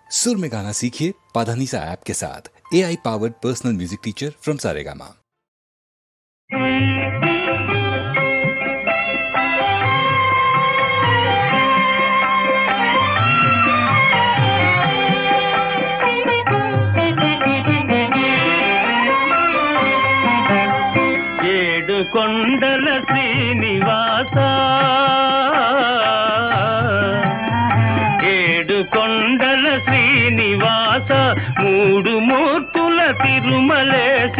सुर में गाना सीखिए पाधानीसा ऐप के साथ। AI powered personal music teacher from Saregama. కొండల శ్రీనివాస ఏడు కొండల శ్రీనివాస మూడు మూర్తుల తిరుమలేశ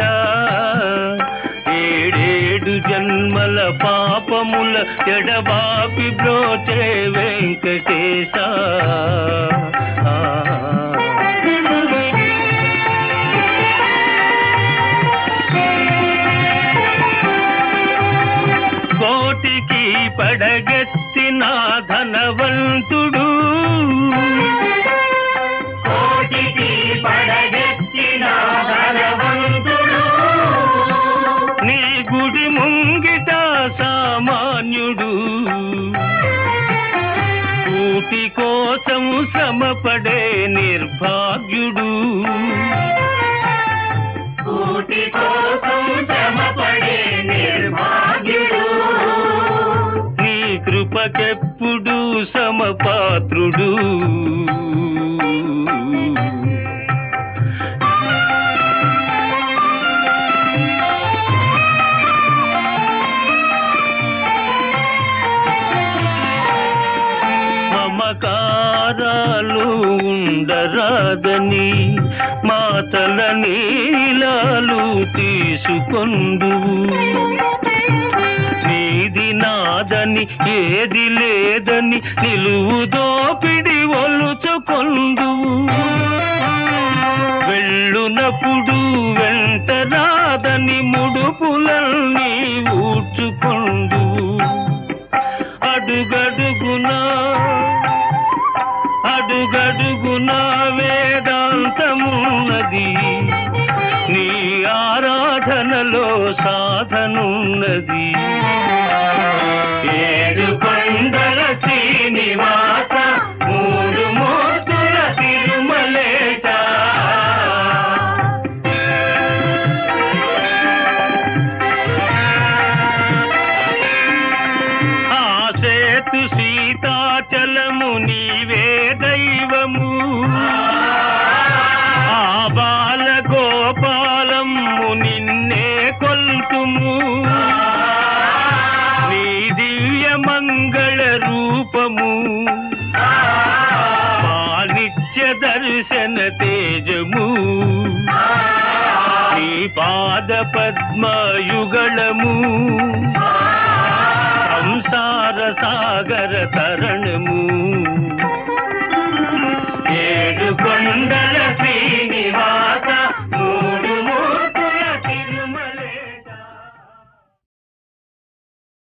ఏడేడు జన్మల పాపముల ఎడబాపి బ్రోచే వెంకటేశ కోటికి పడగెత్తిన ధనవంతుడు కోటికి పడగెత్తిన ధనవంతుడు నీ గుడి ముంగిట సామాన్యుడు కూటి కోసం శ్రమపడే నిర్భాగ్యుడు కూటి కోసం శ్రమపడే నిర్భాగ్యుడు కృపకెప్పుడు సమపాత్రుడు మమకారాలు ఉండరాదని మాతల నీలాలు తీసుకొందు నీది నాదని ఏది లేదని నిలువు దోపిడి ఒలుచుకొందు వెళ్ళునప్పుడు వెంట రాదని ముడుపులన్నీ ఊడ్చుకొందు అడుగడుగునా వేదాంతమున్నది నీ ఆరాధనలో సాధనున్నది ఏడు కొండల శ్రీనివాస మూడు మూర్తుల తిరుమలేశ ఆ సేతు సీతాచలము నీవే దైవము ఆ బాల గోపాలము నిన్నే కొల్తుము నీ దివ్య మంగళ రూపము నిత్య దర్శన తేజము నీ పాద పద్మయుగళము సంసార సాగర తరణము